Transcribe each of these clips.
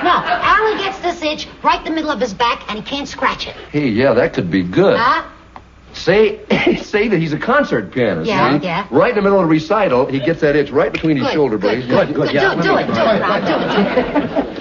No, Alan gets this itch right in the middle of his back, and he can't scratch it. Hey, yeah, that could be good. Huh? Say that he's a concert pianist. Yeah, see? yeah. Right in the middle of a recital, he gets that itch right between his shoulder blades. Good. Yeah. Do it, Rob, do it.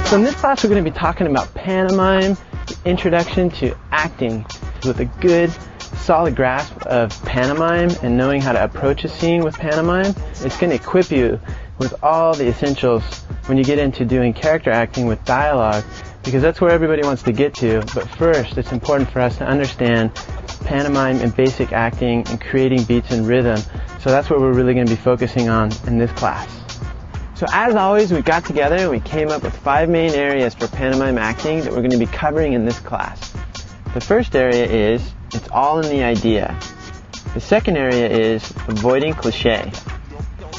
So in this class we're going to be talking about pantomime, the introduction to acting, with a good solid grasp of pantomime and knowing how to approach a scene with pantomime. It's going to equip you with all the essentials when you get into doing character acting with dialogue, because that's where everybody wants to get to. But first, it's important for us to understand pantomime and basic acting and creating beats and rhythm. So that's what we're really going to be focusing on in this class. So as always, we got together and we came up with 5 main areas for pantomime acting that we're going to be covering in this class. The first area is, it's all in the idea. The second area is avoiding cliché.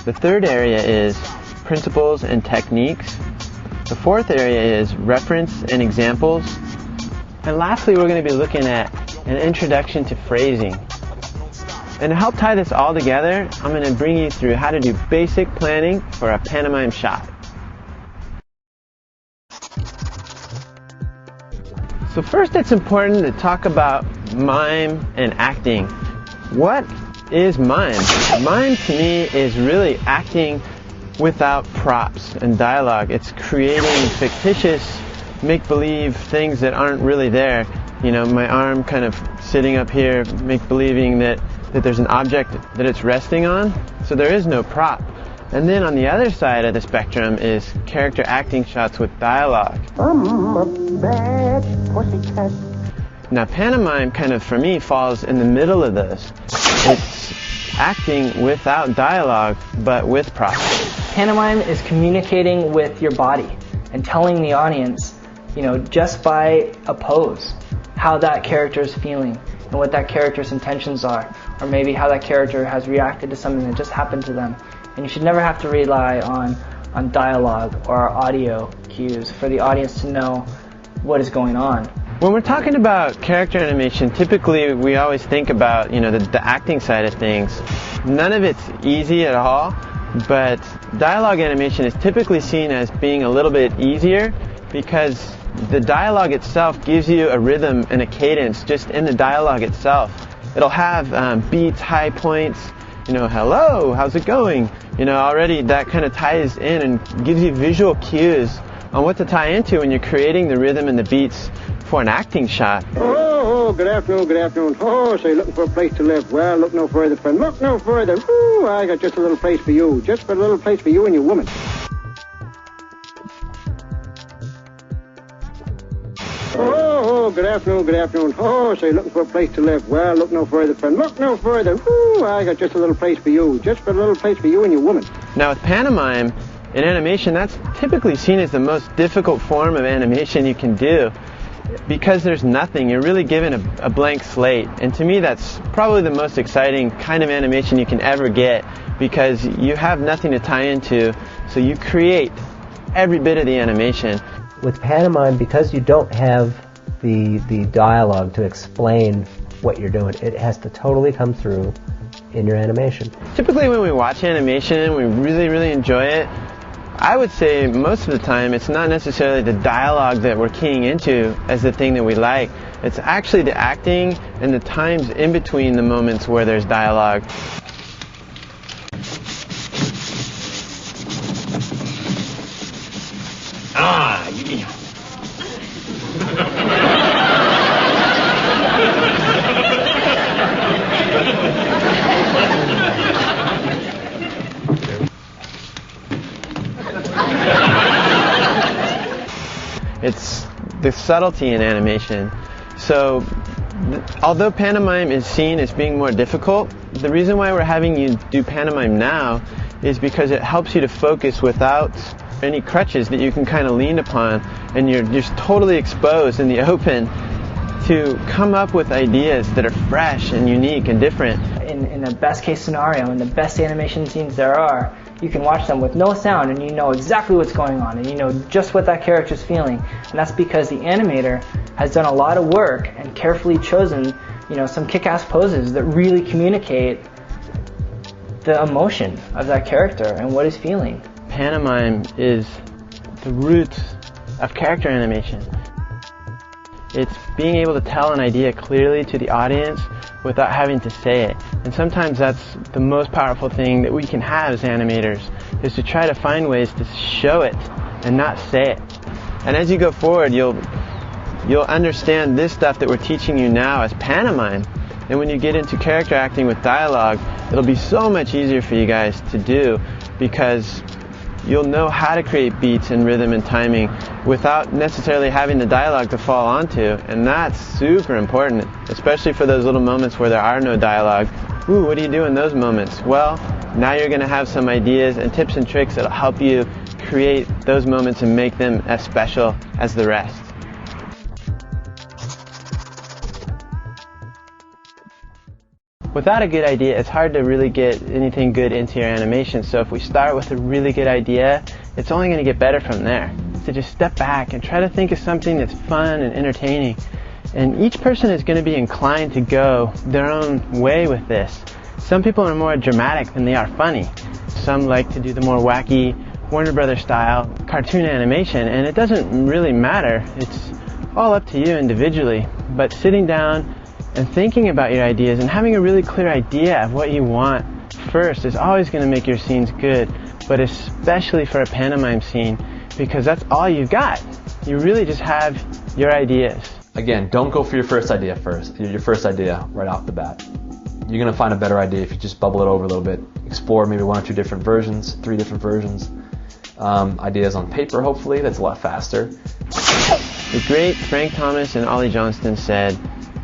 The third area is principles and techniques. The fourth area is reference and examples. And lastly, we're going to be looking at an introduction to phrasing. And to help tie this all together, I'm going to bring you through how to do basic planning for a pantomime shot. So first, it's important to talk about mime and acting. What is mime? Mime to me is really acting without props and dialogue. It's creating fictitious make-believe things that aren't really there. You know, my arm kind of sitting up here, make-believing that there's an object that it's resting on. So there is no prop. And then on the other side of the spectrum is character acting shots with dialogue. I'm a bad pussycat. Now pantomime kind of, for me, falls in the middle of those. It's acting without dialogue, but with props. Pantomime is communicating with your body and telling the audience, you know, just by a pose, how that character is feeling and what that character's intentions are, or maybe how that character has reacted to something that just happened to them. And you should never have to rely on dialogue or audio cues for the audience to know what is going on. When we're talking about character animation, typically we always think about, you know, the acting side of things. None of it's easy at all, but dialogue animation is typically seen as being a little bit easier because the dialogue itself gives you a rhythm and a cadence just in the dialogue itself. It'll have beats, high points, you know, hello, how's it going? You know, already that kind of ties in and gives you visual cues on what to tie into when you're creating the rhythm and the beats for an acting shot. Oh, good afternoon. Oh, say, looking for a place to live. Well, look no further, friend. Look no further. Ooh, I got just a little place for you. Just a little place for you and your woman. Oh, good afternoon. Oh, say, looking for a place to live. Well, look no further, friend. Look no further. Ooh, I got just a little place for you. Just a little place for you and your woman. Now with pantomime, in animation, that's typically seen as the most difficult form of animation you can do because there's nothing. You're really given a blank slate. And to me, that's probably the most exciting kind of animation you can ever get because you have nothing to tie into, so you create every bit of the animation. With pantomime, because you don't have the dialogue to explain what you're doing, it has to totally come through in your animation. Typically when we watch animation, we really enjoy it. I would say most of the time it's not necessarily the dialogue that we're keying into as the thing that we like. It's actually the acting and the times in between the moments where there's dialogue. It's the subtlety in animation. So although pantomime is seen as being more difficult, the reason why we're having you do pantomime now is because it helps you to focus without any crutches that you can kind of lean upon, and you're just totally exposed in the open to come up with ideas that are fresh and unique and different. In the best case scenario, in the best animation scenes there are, you can watch them with no sound and you know exactly what's going on and you know just what that character's feeling. And that's because the animator has done a lot of work and carefully chosen, you know, some kick-ass poses that really communicate the emotion of that character and what he's feeling. Pantomime is the root of character animation. It's being able to tell an idea clearly to the audience without having to say it. And sometimes that's the most powerful thing that we can have as animators, is to try to find ways to show it and not say it. And as you go forward, you'll understand this stuff that we're teaching you now as pantomime. And when you get into character acting with dialogue, it'll be so much easier for you guys to do, because you'll know how to create beats and rhythm and timing without necessarily having the dialogue to fall onto. And that's super important, especially for those little moments where there are no dialogue. Ooh, what do you do in those moments? Well, now you're going to have some ideas and tips and tricks that'll help you create those moments and make them as special as the rest. Without a good idea, it's hard to really get anything good into your animation. So if we start with a really good idea, it's only going to get better from there. So just step back and try to think of something that's fun and entertaining. And each person is going to be inclined to go their own way with this. Some people are more dramatic than they are funny. Some like to do the more wacky Warner Brothers style cartoon animation, and it doesn't really matter. It's all up to you individually. But sitting down and thinking about your ideas and having a really clear idea of what you want first is always going to make your scenes good, but especially for a pantomime scene, because that's all you've got. You really just have your ideas. Again, don't go for your first idea right off the bat. You're going to find a better idea if you just bubble it over a little bit, explore maybe 1 or 2 different versions, 3 different versions, ideas on paper hopefully, that's a lot faster. The great Frank Thomas and Ollie Johnston said,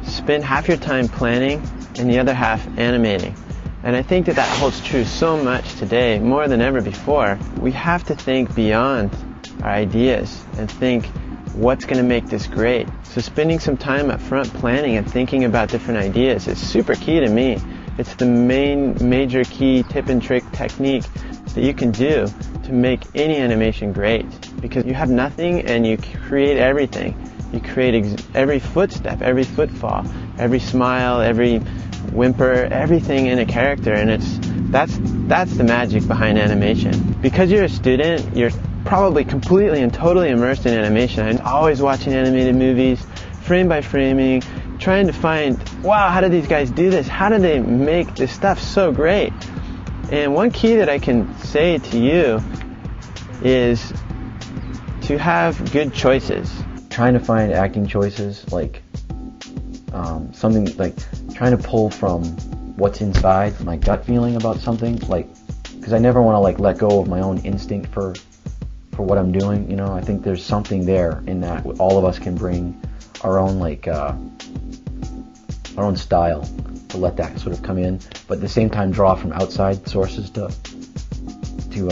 spend half your time planning and the other half animating. And I think that holds true so much today, more than ever before. We have to think beyond our ideas and think, what's going to make this great? So spending some time up front planning and thinking about different ideas is super key to me. It's the major key tip and trick technique that you can do to make any animation great, because you have nothing and you create everything. You create every footstep, every footfall, every smile, every whimper, everything in a character, and that's the magic behind animation. Because you're a student, you're probably completely and totally immersed in animation. I'm always watching animated movies, frame by framing, trying to find, wow, how do these guys do this? How do they make this stuff so great? And one key that I can say to you is to have good choices. Trying to find acting choices, like something like trying to pull from what's inside, my gut feeling about something, like, because I never want to like let go of my own instinct for what I'm doing. You know, I think there's something there in that all of us can bring our own like our own style to let that sort of come in, but at the same time draw from outside sources to you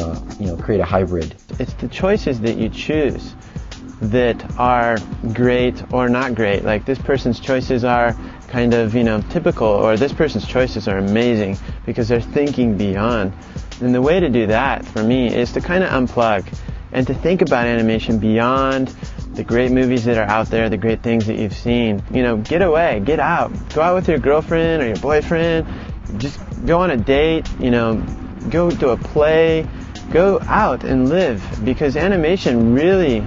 know, create a hybrid. It's the choices that you choose that are great or not great. Like, this person's choices are kind of, you know, typical, or this person's choices are amazing because they're thinking beyond. And the way to do that for me is to kind of unplug and to think about animation beyond the great movies that are out there, the great things that you've seen. You know, get away, get out, go out with your girlfriend or your boyfriend, just go on a date, you know, go to a play, go out and live, because animation really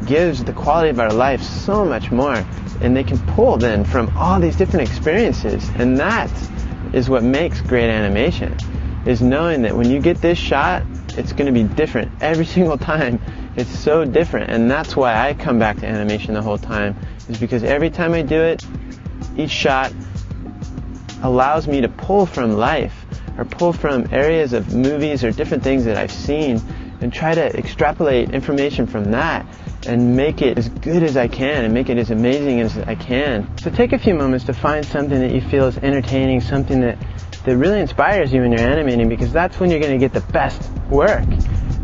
gives the quality of our life so much more, and they can pull then from all these different experiences, and that is what makes great animation, is knowing that when you get this shot, it's going to be different every single time. It's so different, and that's why I come back to animation the whole time, is because every time I do it, each shot allows me to pull from life, or pull from areas of movies or different things that I've seen, and try to extrapolate information from that and make it as good as I can and make it as amazing as I can. So take a few moments to find something that you feel is entertaining, something that really inspires you when you're animating, because that's when you're going to get the best work,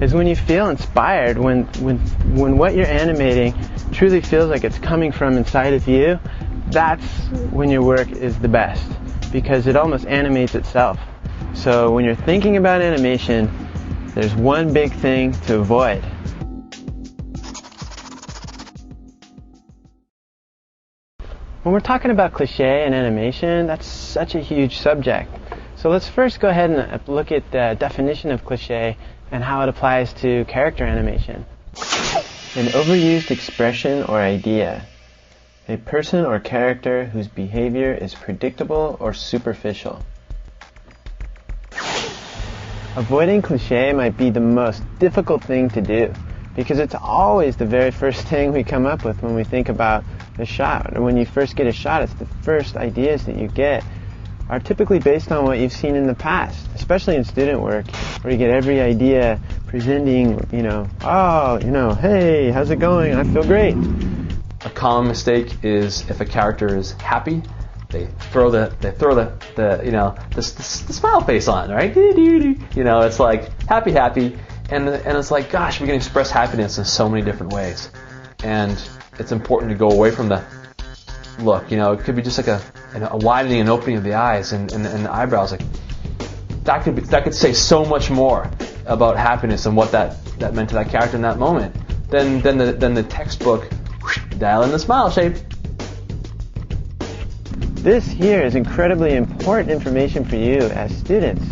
is when you feel inspired, when what you're animating truly feels like it's coming from inside of you. That's when your work is the best, because it almost animates itself. So when you're thinking about animation, there's one big thing to avoid. When we're talking about cliché and animation, that's such a huge subject. So let's first go ahead and look at the definition of cliché and how it applies to character animation. An overused expression or idea. A person or character whose behavior is predictable or superficial. Avoiding cliché might be the most difficult thing to do, because it's always the very first thing we come up with when we think about a shot. Or when you first get a shot, it's the first ideas that you get are typically based on what you've seen in the past, especially in student work, where you get every idea presenting, hey, how's it going? I feel great. A common mistake is if a character is happy, they throw the smile face on, right? It's like happy, and it's like, gosh, we can express happiness in so many different ways, and it's important to go away from the look. It could be just like a widening and opening of the eyes and the eyebrows. Like that could say so much more about happiness and what that meant to that character in that moment than the textbook dial in the smile shape. This here is incredibly important information for you as students,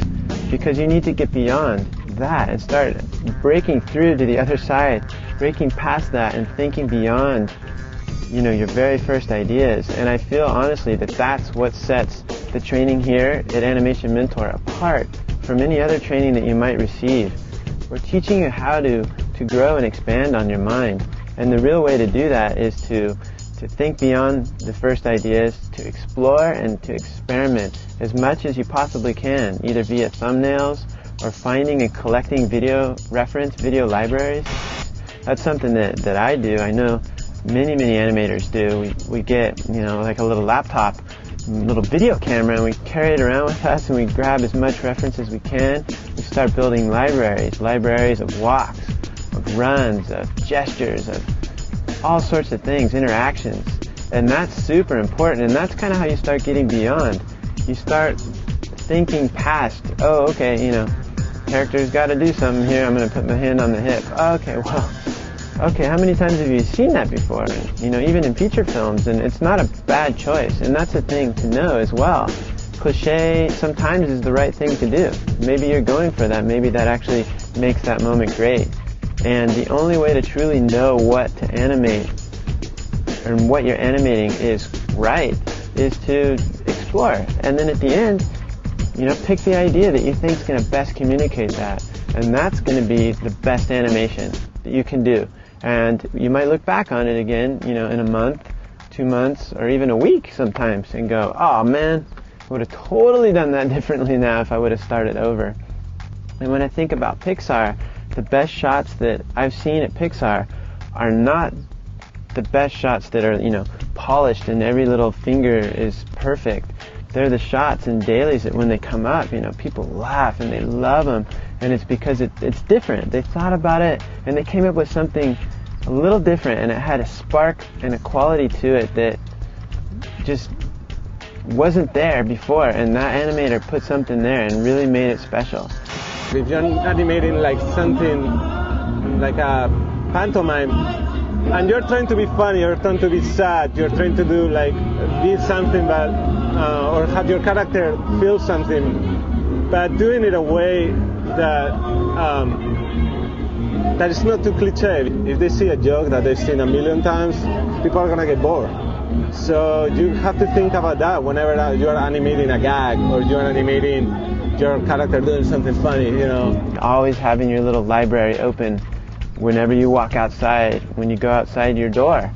because you need to get beyond that and start breaking through to the other side, breaking past that and thinking beyond your very first ideas. And I feel honestly that that's what sets the training here at Animation Mentor apart from any other training that you might receive. We're teaching you how to grow and expand on your mind. And the real way to do that is to think beyond the first ideas, to explore and to experiment as much as you possibly can, either via thumbnails or finding and collecting video libraries. That's something that I do. I know many animators do. We get, like a little laptop, little video camera, and we carry it around with us, and we grab as much reference as we can. We start building libraries of walks, of runs, of gestures, of all sorts of things, interactions. And that's super important, and that's kind of how you start getting beyond. You start thinking past, character's got to do something here, I'm going to put my hand on the hip. Okay, how many times have you seen that before? Even in feature films, and it's not a bad choice, and that's a thing to know as well. Cliché sometimes is the right thing to do. Maybe you're going for that, maybe that actually makes that moment great. And the only way to truly know what to animate and what you're animating is right is to explore. And then at the end, pick the idea that you think is going to best communicate that. And that's going to be the best animation that you can do. And you might look back on it again, in a month, 2 months, or even a week sometimes and go, oh man, I would have totally done that differently now if I would have started over. And when I think about Pixar, the best shots that I've seen at Pixar are not the best shots that are, polished and every little finger is perfect. They're the shots in dailies that when they come up, people laugh and they love them. And it's because it's different. They thought about it and they came up with something a little different, and it had a spark and a quality to it that just wasn't there before. And that animator put something there and really made it special. If you're animating like something like a pantomime, and you're trying to be funny, you're trying to be sad, you're trying to do be something, but or have your character feel something, but doing it in a way that that is not too cliche. If they see a joke that they've seen a million times, people are gonna get bored. So you have to think about that whenever you're animating a gag or you're animating your character doing something funny, Always having your little library open whenever you walk outside, when you go outside your door.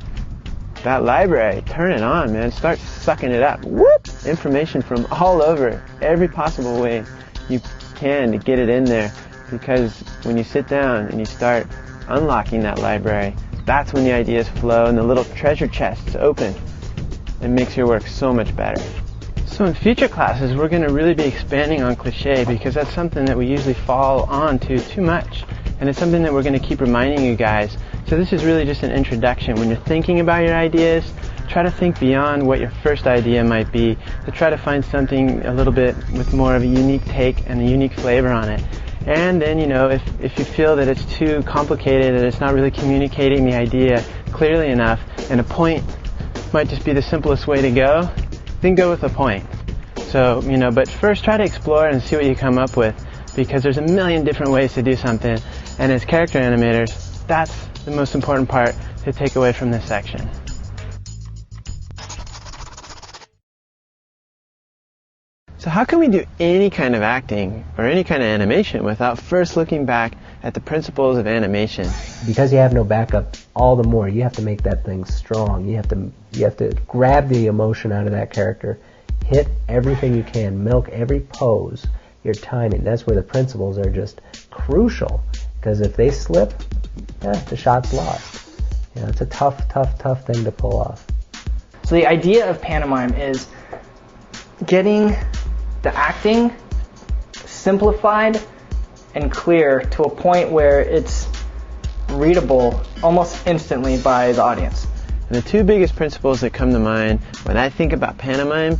That library, turn it on, man. Start sucking it up. Whoop! Information from all over, every possible way you can to get it in there. Because when you sit down and you start unlocking that library, That's when the ideas flow and the little treasure chests open. It makes your work so much better. So in future classes, we're going to really be expanding on cliché because that's something that we usually fall on to too much. And it's something that we're going to keep reminding you guys. So this is really just an introduction. When you're thinking about your ideas, try to think beyond what your first idea might be, to try to find something a little bit with more of a unique take and a unique flavor on it. And then, if you feel that it's too complicated and it's not really communicating the idea clearly enough, and a point might just be the simplest way to go, then go with a point. So, but first try to explore and see what you come up with, because there's a million different ways to do something, and as character animators, that's the most important part to take away from this section. So how can we do any kind of acting or any kind of animation without first looking back at the principles of animation? Because you have no backup, all the more you have to make that thing strong. You have to grab the emotion out of that character, hit everything you can, milk every pose, your timing. That's where the principles are just crucial, because if they slip, the shot's lost. It's a tough thing to pull off. So the idea of pantomime is getting the acting simplified and clear to a point where it's readable almost instantly by the audience. And the two biggest principles that come to mind when I think about pantomime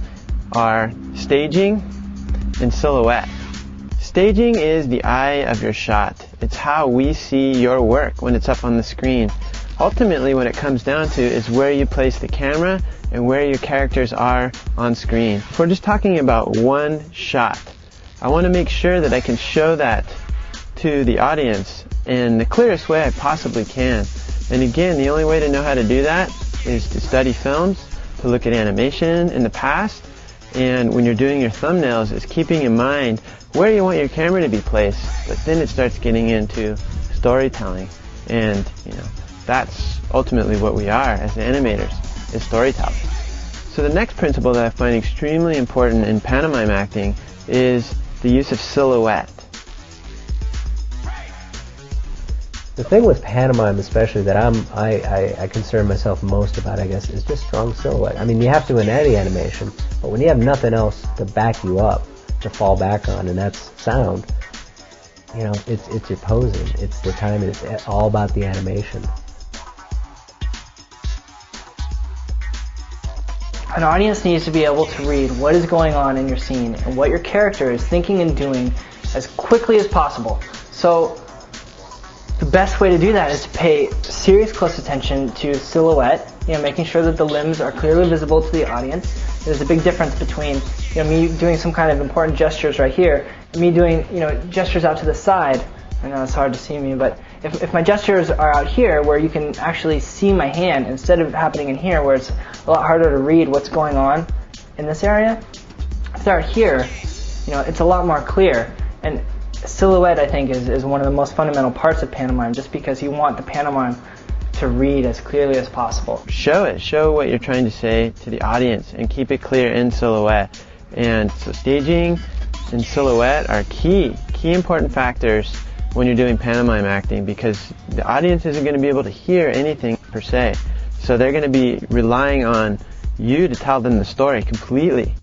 are staging and silhouette. Staging is the eye of your shot. It's how we see your work when it's up on the screen. Ultimately, what it comes down to is where you place the camera and where your characters are on screen. If we're just talking about one shot, I want to make sure that I can show that to the audience in the clearest way I possibly can. And again, the only way to know how to do that is to study films, to look at animation in the past, and when you're doing your thumbnails, is keeping in mind where you want your camera to be placed, but then it starts getting into storytelling. And that's ultimately what we are as animators, is storytellers. So the next principle that I find extremely important in pantomime acting is the use of silhouette. The thing with pantomime especially that I concern myself most about, I guess, is just strong silhouette. I mean, you have to in any animation, but when you have nothing else to back you up, to fall back on, and that's sound, it's your posing, it's the timing, it's all about the animation. An audience needs to be able to read what is going on in your scene and what your character is thinking and doing as quickly as possible. So the best way to do that is to pay serious close attention to silhouette, making sure that the limbs are clearly visible to the audience. There's a big difference between me doing some kind of important gestures right here and me doing gestures out to the side. I know it's hard to see me, but if my gestures are out here where you can actually see my hand instead of happening in here where it's a lot harder to read what's going on in this area, if they're out here, it's a lot more clear. And silhouette, I think, is one of the most fundamental parts of pantomime, just because you want the pantomime to read as clearly as possible. Show what you're trying to say to the audience and keep it clear in silhouette. And so staging and silhouette are key important factors when you're doing pantomime acting, because the audience isn't going to be able to hear anything per se. So they're going to be relying on you to tell them the story completely.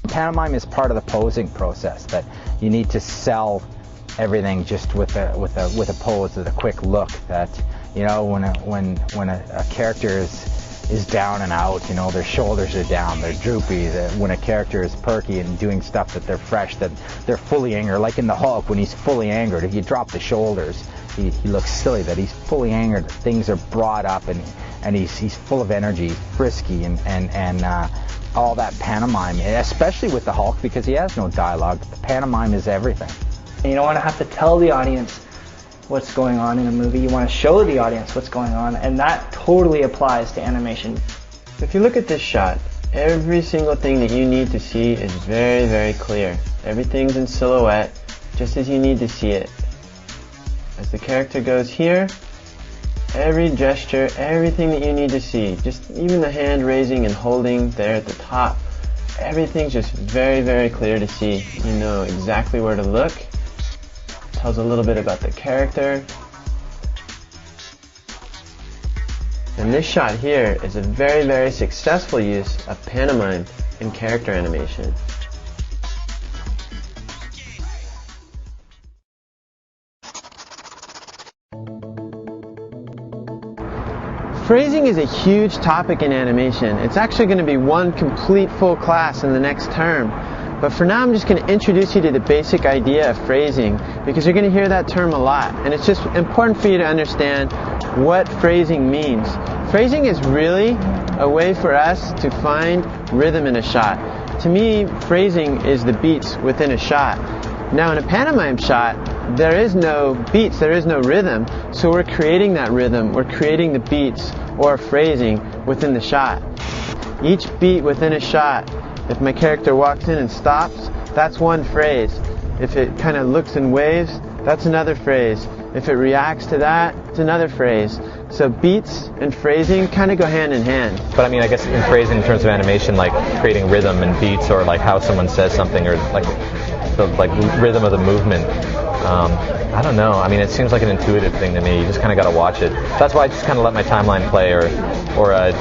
Pantomime is part of the posing process, that you need to sell everything just with a pose, with a quick look. That when a character is down and out, their shoulders are down, they're droopy. When a character is perky and doing stuff that they're fresh, that they're fully angered. Like in the Hulk, when he's fully angered, if you drop the shoulders, he looks silly. That he's fully angered, things are brought up, and he's full of energy, frisky, and all that pantomime, especially with the Hulk, because he has no dialogue. The pantomime is everything. You don't want to have to tell the audience what's going on in a movie. You want to show the audience what's going on, and that totally applies to animation. If you look at this shot, every single thing that you need to see is very, very clear. Everything's in silhouette, just as you need to see it. As the character goes here, every gesture, everything that you need to see, just even the hand raising and holding there at the top, everything's just very, very clear to see. You know exactly where to look. Tells a little bit about the character. And this shot here is a very, very successful use of pantomime in character animation. Phrasing is a huge topic in animation. It's actually going to be one complete full class in the next term. But for now I'm just going to introduce you to the basic idea of phrasing, because you're going to hear that term a lot. And it's just important for you to understand what phrasing means. Phrasing is really a way for us to find rhythm in a shot. To me, phrasing is the beats within a shot. Now in a pantomime shot, there is no beats, there is no rhythm, so we're creating that rhythm, we're creating the beats or phrasing within the shot. Each beat within a shot, if my character walks in and stops, that's one phrase. If it kind of looks and waves, that's another phrase. If it reacts to that, it's another phrase. So beats and phrasing kind of go hand in hand. But I mean, I guess in phrasing in terms of animation, like creating rhythm and beats, or like how someone says something, or like the rhythm of the movement. I don't know. I mean, it seems like an intuitive thing to me. You just kind of got to watch it. That's why I just kind of let my timeline play, or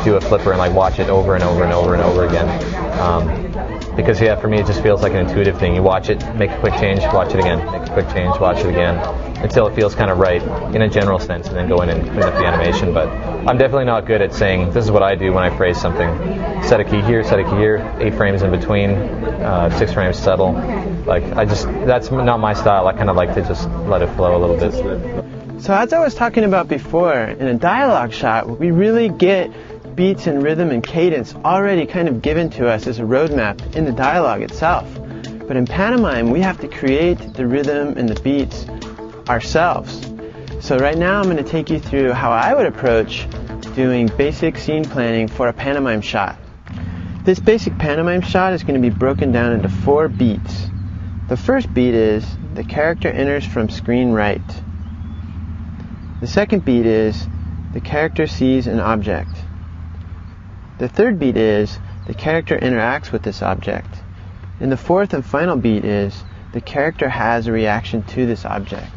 do a flipper and like watch it over and over and over and over again. Because yeah, for me it just feels like an intuitive thing. You watch it, make a quick change, watch it again, make a quick change, watch it again, until it feels kind of right in a general sense, and then go in and clean up the animation. But I'm definitely not good at saying, this is what I do when I phrase something. Set a key here, 8 frames in between, 6 frames settle. Like, that's not my style. I kind of like to just let it flow a little bit. So as I was talking about before, in a dialogue shot, we really get beats and rhythm and cadence already kind of given to us as a roadmap in the dialogue itself. But in pantomime, we have to create the rhythm and the beats ourselves. So right now I'm going to take you through how I would approach doing basic scene planning for a pantomime shot. This basic pantomime shot is going to be broken down into 4 beats. The first beat is the character enters from screen right. The second beat is the character sees an object. The third beat is the character interacts with this object. And the fourth and final beat is the character has a reaction to this object.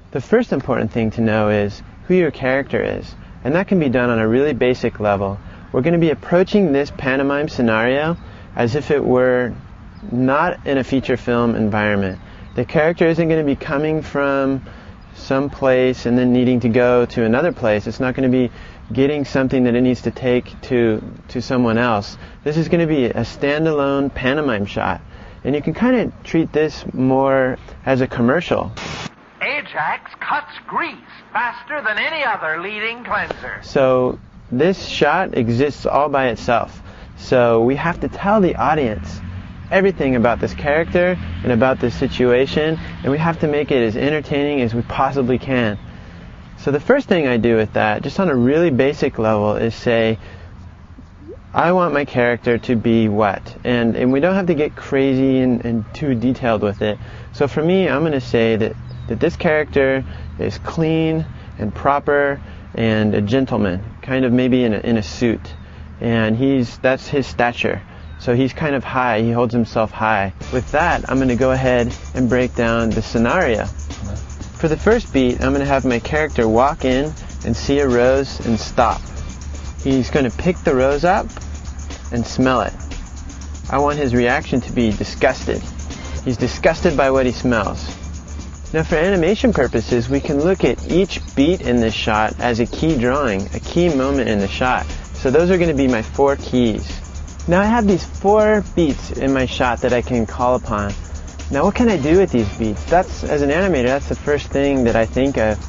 The first important thing to know is who your character is, and that can be done on a really basic level. We're going to be approaching this pantomime scenario as if it were not in a feature film environment. The character isn't going to be coming from some place and then needing to go to another place. It's not going to be getting something that it needs to take to someone else. This is going to be a standalone pantomime shot, and you can kind of treat this more as a commercial. Ajax cuts grease faster than any other leading cleanser. So this shot exists all by itself. So we have to tell the audience everything about this character and about this situation, and we have to make it as entertaining as we possibly can. So the first thing I do with that, just on a really basic level, is say, I want my character to be what? And we don't have to get crazy and too detailed with it. So for me, I'm going to say that this character is clean and proper and a gentleman, kind of maybe in a suit. And that's his stature. So he's kind of high, he holds himself high. With that, I'm going to go ahead and break down the scenario. For the first beat, I'm going to have my character walk in and see a rose and stop. He's going to pick the rose up and smell it. I want his reaction to be disgusted. He's disgusted by what he smells. Now for animation purposes, we can look at each beat in this shot as a key drawing, a key moment in the shot. So those are going to be my 4 keys. Now I have these 4 beats in my shot that I can call upon. Now what can I do with these beats? As an animator, that's the first thing that I think of.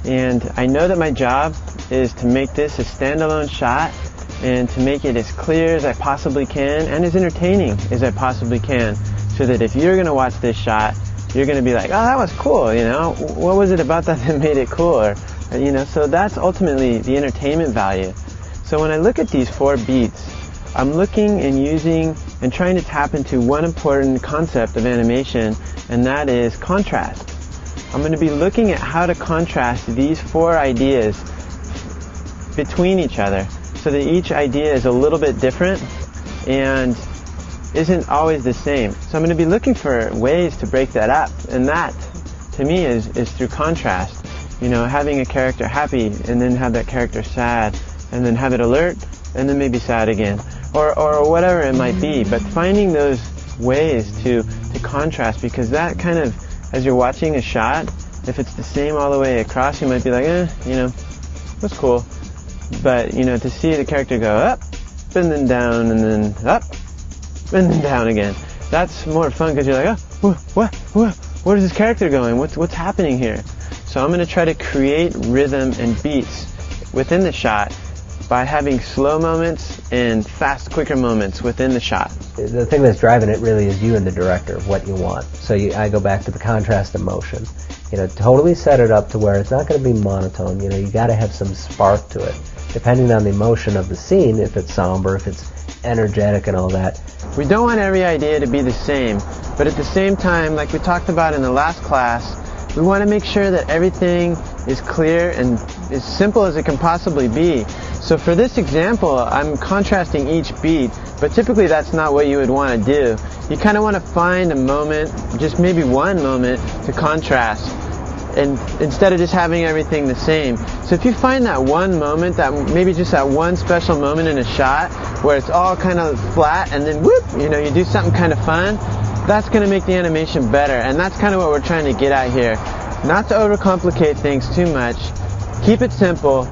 And I know that my job is to make this a standalone shot and to make it as clear as I possibly can and as entertaining as I possibly can, so that if you're going to watch this shot, you're going to be like, oh, that was cool, you know? What was it about that made it cool? Or, you know, so that's ultimately the entertainment value. So when I look at these 4 beats, I'm looking and using and trying to tap into one important concept of animation, and that is contrast. I'm going to be looking at how to contrast these 4 ideas between each other. so that each idea is a little bit different and isn't always the same. So I'm going to be looking for ways to break that up, and that, to me, is through contrast. You know, having a character happy and then have that character sad, and then have it alert and then maybe sad again, or whatever it might be. But finding those ways to contrast, because that kind of, as you're watching a shot, if it's the same all the way across, you might be like, you know, that's cool. But, you know, to see the character go up and then down and then up and then down again, that's more fun, because you're like, where is this character going? What's happening here? So I'm going to try to create rhythm and beats within the shot by having slow moments and fast, quicker moments within the shot. The thing that's driving it really is you and the director, what you want. So I go back to the contrast of motion. You know, totally set it up to where it's not going to be monotone. You know, you got to have some spark to it, depending on the emotion of the scene. If it's somber, if it's energetic, and all that. We don't want every idea to be the same, but at the same time, like we talked about in the last class, we want to make sure that everything is clear and as simple as it can possibly be. So for this example, I'm contrasting each beat, but typically that's not what you would want to do. You kind of want to find a moment, just maybe one moment, to contrast, and instead of just having everything the same. So if you find that one moment, that maybe just that one special moment in a shot where it's all kind of flat, and then whoop, you know, you do something kind of fun, that's going to make the animation better. And that's kind of what we're trying to get at here. Not to overcomplicate things too much. Keep it simple,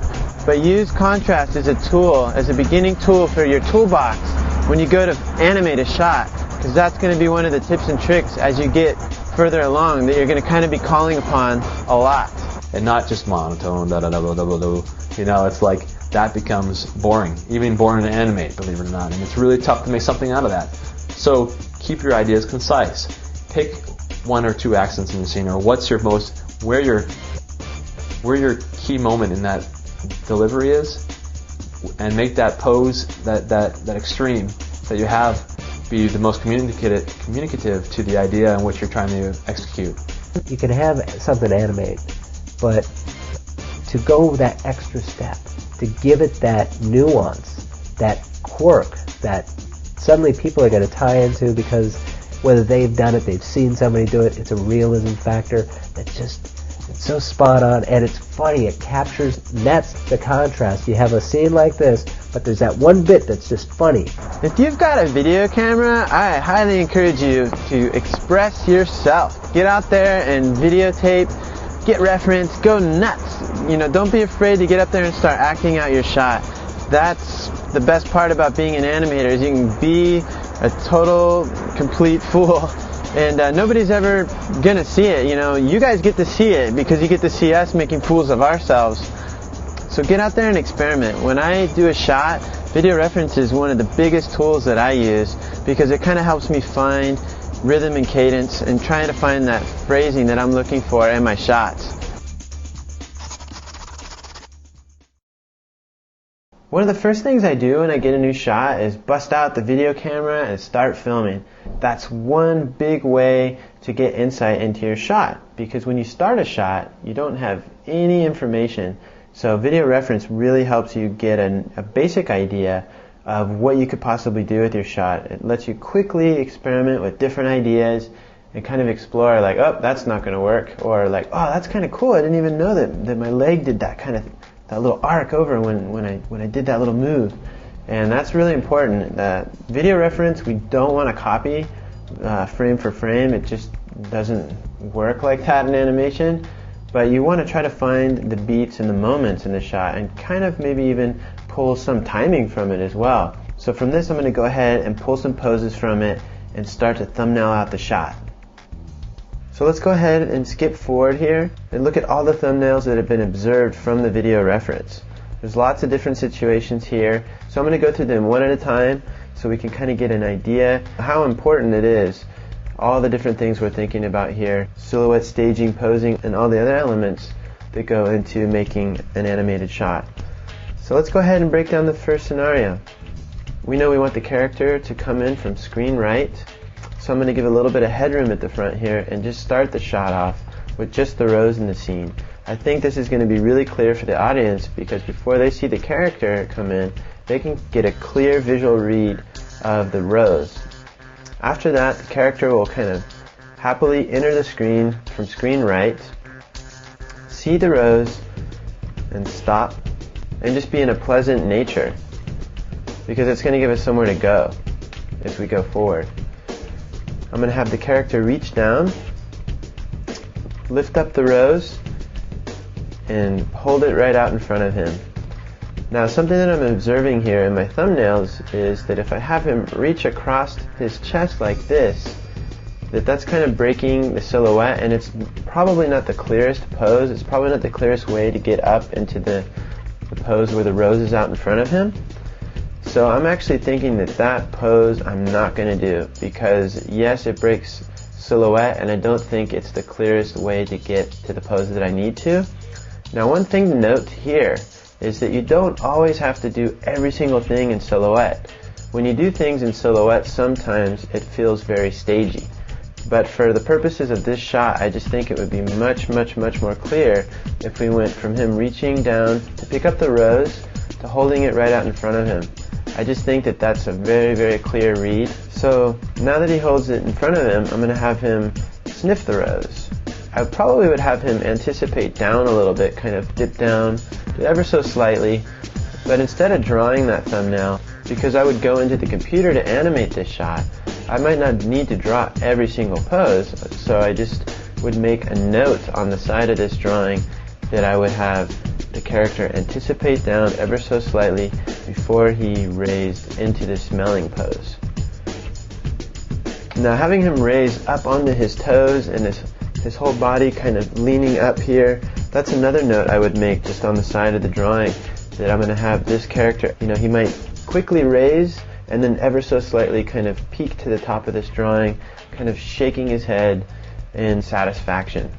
but use contrast as a tool, as a beginning tool for your toolbox when you go to animate a shot, because that's going to be one of the tips and tricks as you get further along that you're going to kind of be calling upon a lot. And not just monotone, you know, it's like that becomes boring, even boring to animate, believe it or not, and it's really tough to make something out of that. So keep your ideas concise. Pick one or two accents in the scene, or where your key moment in that delivery is, and make that pose, that extreme that you have, be the most communicative to the idea in which you're trying to execute. You can have something animate, but to go that extra step, to give it that nuance, that quirk, that suddenly people are going to tie into, because whether they've done it, they've seen somebody do it, it's a realism factor that just, it's so spot on, and it's funny, it captures, that's the contrast. You have a scene like this, but there's that one bit that's just funny. If you've got a video camera, I highly encourage you to express yourself. Get out there and videotape, get reference, go nuts. You know, don't be afraid to get up there and start acting out your shot. That's the best part about being an animator, is you can be a total, complete fool, and nobody's ever gonna see it. You know, you guys get to see it because you get to see us making fools of ourselves. So get out there and experiment. When I do a shot, video reference is one of the biggest tools that I use, because it kind of helps me find rhythm and cadence and trying to find that phrasing that I'm looking for in my shots. One of the first things I do when I get a new shot is bust out the video camera and start filming. That's one big way to get insight into your shot, because when you start a shot, you don't have any information. So video reference really helps you get a basic idea of what you could possibly do with your shot. It lets you quickly experiment with different ideas and kind of explore, like, oh, that's not going to work, or like, oh, that's kind of cool, I didn't even know that my leg did that kind of that little arc over when I did that little move. And that's really important. Video reference, we don't want to copy frame for frame. It just doesn't work like that in animation. But you want to try to find the beats and the moments in the shot, and kind of maybe even pull some timing from it as well. So from this, I'm going to go ahead and pull some poses from it and start to thumbnail out the shot. So let's go ahead and skip forward here and look at all the thumbnails that have been observed from the video reference. There's lots of different situations here, so I'm going to go through them one at a time so we can kind of get an idea how important it is. All the different things we're thinking about here, silhouette, staging, posing, and all the other elements that go into making an animated shot. So let's go ahead and break down the first scenario. We know we want the character to come in from screen right. So I'm going to give a little bit of headroom at the front here and just start the shot off with just the rows in the scene. I think this is going to be really clear for the audience because before they see the character come in, they can get a clear visual read of the rows. After that, the character will kind of happily enter the screen from screen right, see the rows, and stop, and just be in a pleasant nature because it's going to give us somewhere to go as we go forward. I'm going to have the character reach down, lift up the rows, and hold it right out in front of him. Now, something that I'm observing here in my thumbnails is that if I have him reach across his chest like this, that's kind of breaking the silhouette, and it's probably not the clearest pose. It's probably not the clearest way to get up into the pose where the rose is out in front of him. So I'm actually thinking that pose I'm not going to do because, yes, it breaks silhouette, and I don't think it's the clearest way to get to the pose that I need to. Now, one thing to note here is that you don't always have to do every single thing in silhouette. When you do things in silhouette, sometimes it feels very stagey. But for the purposes of this shot, I just think it would be much, much, much more clear if we went from him reaching down to pick up the rose to holding it right out in front of him. I just think that that's a very, very clear read. So now that he holds it in front of him, I'm going to have him sniff the rose. I probably would have him anticipate down a little bit, kind of dip down ever so slightly, but instead of drawing that thumbnail, because I would go into the computer to animate this shot, I might not need to draw every single pose, so I just would make a note on the side of this drawing that I would have the character anticipate down ever so slightly before he raised into the smelling pose. Now, having him raise up onto his toes and his whole body kind of leaning up here, that's another note I would make just on the side of the drawing, that I'm going to have this character, he might quickly raise and then ever so slightly kind of peek to the top of this drawing, kind of shaking his head in satisfaction.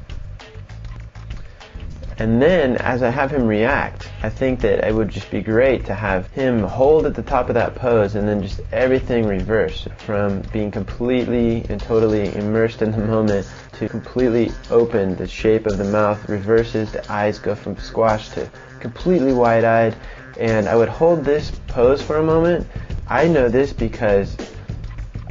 And then, as I have him react, I think that it would just be great to have him hold at the top of that pose and then just everything reverse, from being completely and totally immersed in the moment to completely open. The shape of the mouth reverses, the eyes go from squashed to completely wide-eyed, and I would hold this pose for a moment. I know this because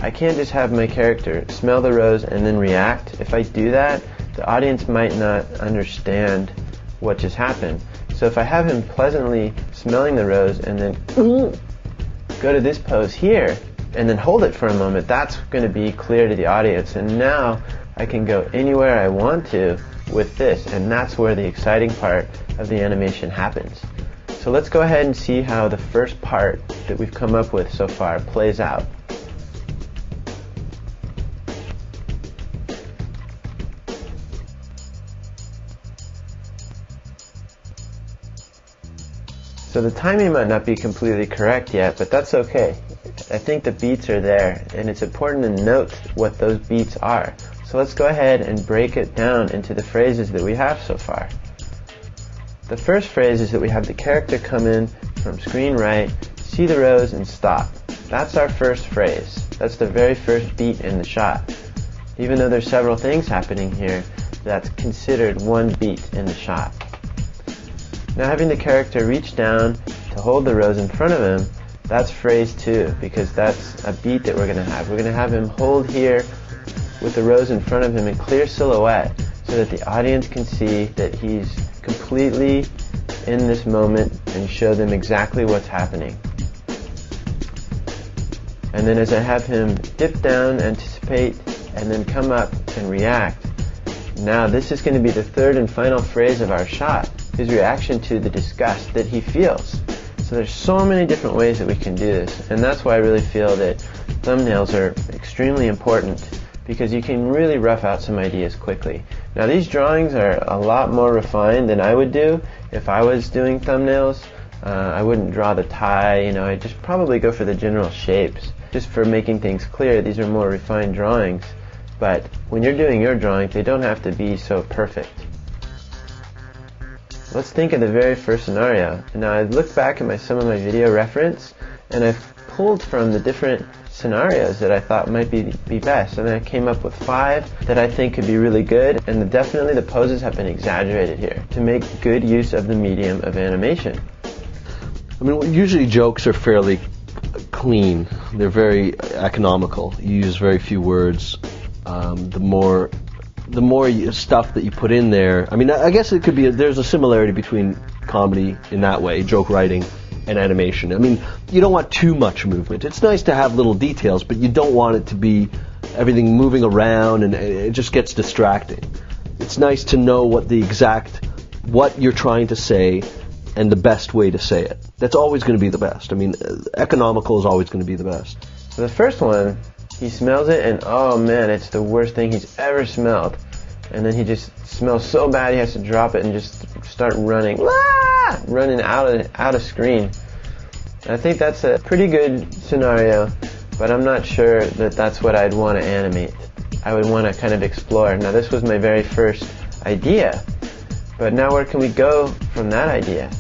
I can't just have my character smell the rose and then react. If I do that, the audience might not understand what just happened. So if I have him pleasantly smelling the rose and then go to this pose here and then hold it for a moment, that's going to be clear to the audience. And now I can go anywhere I want to with this, and that's where the exciting part of the animation happens. So let's go ahead and see how the first part that we've come up with so far plays out. So the timing might not be completely correct yet, but that's okay. I think the beats are there, and it's important to note what those beats are. So let's go ahead and break it down into the phrases that we have so far. The first phrase is that we have the character come in from screen right, see the rose, and stop. That's our first phrase. That's the very first beat in the shot. Even though there's several things happening here, that's considered one beat in the shot. Now, having the character reach down to hold the rose in front of him, that's phrase 2, because that's a beat that we're going to have. We're going to have him hold here with the rose in front of him in clear silhouette so that the audience can see that he's completely in this moment and show them exactly what's happening. And then as I have him dip down, anticipate, and then come up and react, now this is going to be the third and final phrase of our shot, his reaction to the disgust that he feels. So there's so many different ways that we can do this, and that's why I really feel that thumbnails are extremely important, because you can really rough out some ideas quickly. Now, these drawings are a lot more refined than I would do if I was doing thumbnails. I wouldn't draw the tie, I'd just probably go for the general shapes. Just for making things clear, these are more refined drawings, but when you're doing your drawings, they don't have to be so perfect. Let's think of the very first scenario. Now, I've looked back at some of my video reference, and I've pulled from the different scenarios that I thought might be best, and I came up with 5 that I think could be really good, and definitely the poses have been exaggerated here to make good use of the medium of animation. I mean, usually jokes are fairly clean. They're very economical. You use very few words. The more stuff that you put in there, I mean, I guess it could be, there's a similarity between comedy in that way, joke writing, and animation. I mean, you don't want too much movement. It's nice to have little details, but you don't want it to be everything moving around and it just gets distracting. It's nice to know what you're trying to say and the best way to say it. That's always going to be the best. I mean, economical is always going to be the best. So the first one, he smells it, and oh man, it's the worst thing he's ever smelled. And then he just smells so bad he has to drop it and just start running. Running out of screen. I think that's a pretty good scenario, but I'm not sure that that's what I'd want to animate. I would want to kind of explore. Now this was my very first idea, but now where can we go from that idea?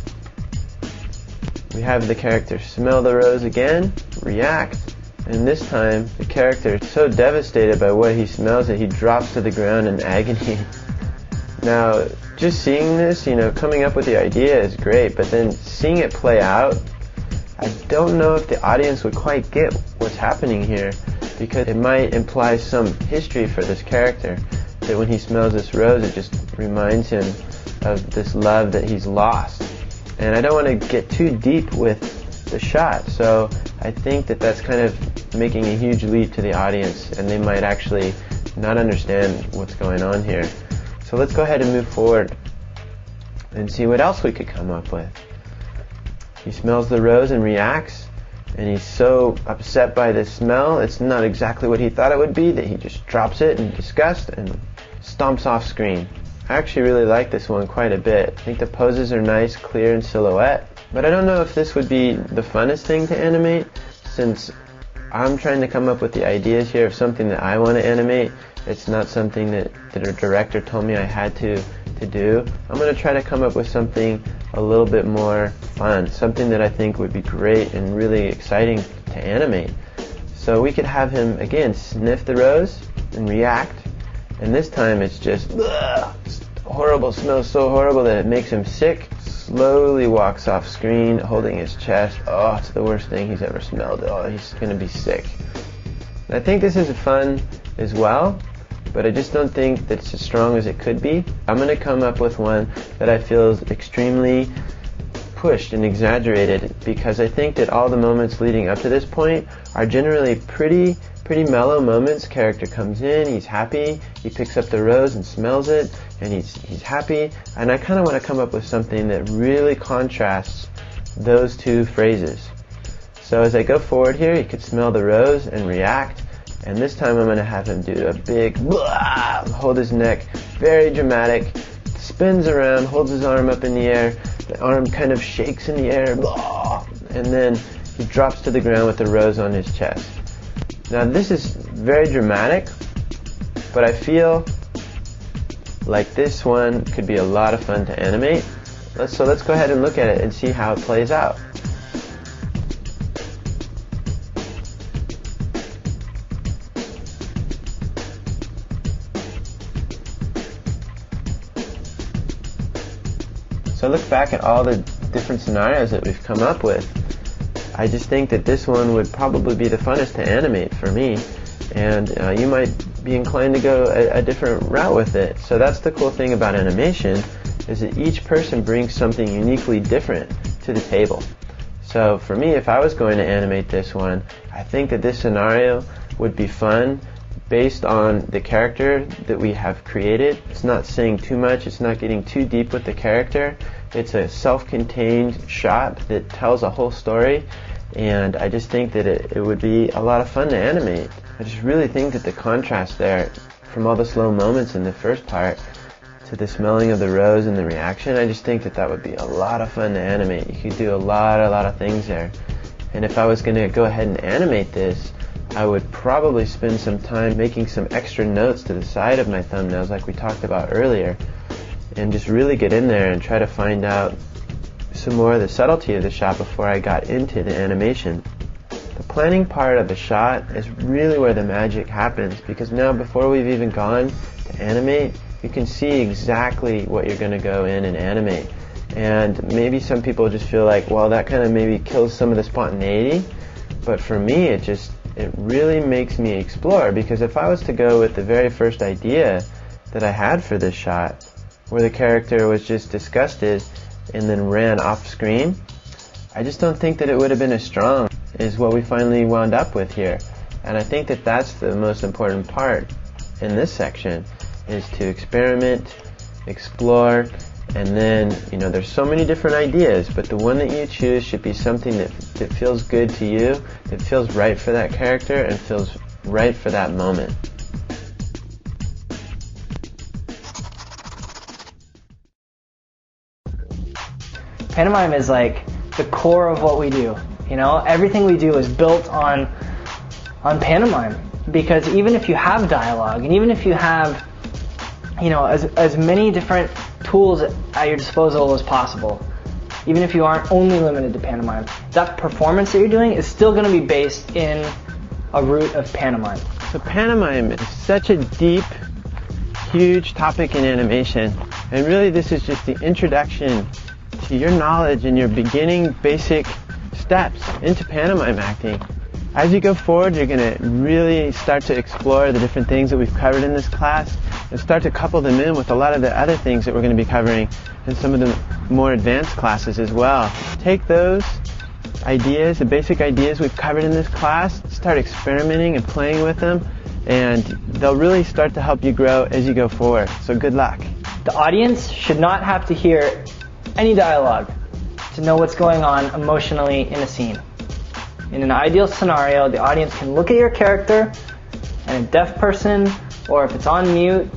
We have the character smell the rose again, react, and this time the character is so devastated by what he smells that he drops to the ground in agony. Now, just seeing this, coming up with the idea is great, but then seeing it play out, I don't know if the audience would quite get what's happening here, because it might imply some history for this character, that when he smells this rose, it just reminds him of this love that he's lost. And I don't want to get too deep with the shot, so I think that that's kind of making a huge leap to the audience, and they might actually not understand what's going on here. So let's go ahead and move forward and see what else we could come up with. He smells the rose and reacts, and he's so upset by this smell, it's not exactly what he thought it would be, that he just drops it in disgust and stomps off screen. I actually really like this one quite a bit. I think the poses are nice, clear, and silhouette, but I don't know if this would be the funnest thing to animate, since I'm trying to come up with the ideas here of something that I want to animate. It's not something that a director told me I had to do. I'm going to try to come up with something a little bit more fun, something that I think would be great and really exciting to animate. So we could have him, again, sniff the rose and react, and this time it's just horrible, smells so horrible that it makes him sick. Slowly walks off screen holding his chest. Oh, it's the worst thing he's ever smelled. Oh, he's going to be sick. I think this is fun as well, but I just don't think that it's as strong as it could be. I'm going to come up with one that I feel is extremely pushed and exaggerated, because I think that all the moments leading up to this point are generally pretty mellow moments. Character comes in, he's happy, he picks up the rose and smells it, and he's happy, and I kind of want to come up with something that really contrasts those two phrases. So as I go forward here, he could smell the rose and react, and this time I'm going to have him do a big hold his neck, very dramatic, spins around, holds his arm up in the air, the arm kind of shakes in the air, and then he drops to the ground with the rose on his chest. Now this is very dramatic, but I feel like this one could be a lot of fun to animate. So let's go ahead and look at it and see how it plays out. So I look back at all the different scenarios that we've come up with. I just think that this one would probably be the funnest to animate for me, and you might be inclined to go a different route with it. So that's the cool thing about animation, is that each person brings something uniquely different to the table. So for me, if I was going to animate this one, I think that this scenario would be fun based on the character that we have created. It's not saying too much, it's not getting too deep with the character. It's a self-contained shot that tells a whole story, and I just think that it would be a lot of fun to animate. I just really think that the contrast there, from all the slow moments in the first part to the smelling of the rose and the reaction, I just think that that would be a lot of fun to animate. You could do a lot of things there. And if I was going to go ahead and animate this, I would probably spend some time making some extra notes to the side of my thumbnails like we talked about earlier, and just really get in there and try to find out some more of the subtlety of the shot before I got into the animation. The planning part of the shot is really where the magic happens, because now before we've even gone to animate, you can see exactly what you're going to go in and animate. And maybe some people just feel like, well, that kind of maybe kills some of the spontaneity, but for me it really makes me explore, because if I was to go with the very first idea that I had for this shot, where the character was just disgusted and then ran off screen, I just don't think that it would have been as strong as what we finally wound up with here. And I think that that's the most important part in this section, is to experiment, explore, and then, you know, there's so many different ideas, but the one that you choose should be something that feels good to you, that feels right for that character, and feels right for that moment. Pantomime is like the core of what we do. You know, everything we do is built on pantomime, because even if you have dialogue, and even if you have, you know, as many different tools at your disposal as possible, even if you aren't only limited to pantomime, that performance that you're doing is still going to be based in a root of pantomime. So pantomime is such a deep, huge topic in animation, and really this is just the introduction to your knowledge and your beginning basic steps into pantomime acting. As you go forward, you're going to really start to explore the different things that we've covered in this class and start to couple them in with a lot of the other things that we're going to be covering in some of the more advanced classes as well. Take those ideas, the basic ideas we've covered in this class, start experimenting and playing with them, and they'll really start to help you grow as you go forward. So good luck. The audience should not have to hear any dialogue to know what's going on emotionally in a scene. In an ideal scenario, the audience can look at your character, and a deaf person, or if it's on mute,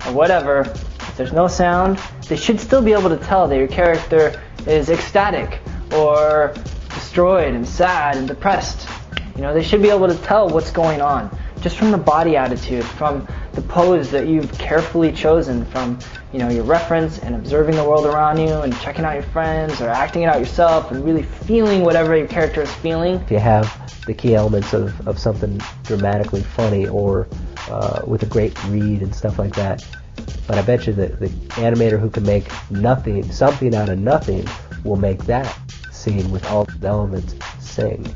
or whatever, if there's no sound, they should still be able to tell that your character is ecstatic, or destroyed, and sad, and depressed. You know, they should be able to tell what's going on, just from the body attitude, from the pose that you've carefully chosen, from, you know, your reference and observing the world around you and checking out your friends or acting it out yourself and really feeling whatever your character is feeling. If you have the key elements of something dramatically funny or with a great read and stuff like that, but I bet you that the animator who can make something out of nothing will make that scene with all the elements sing.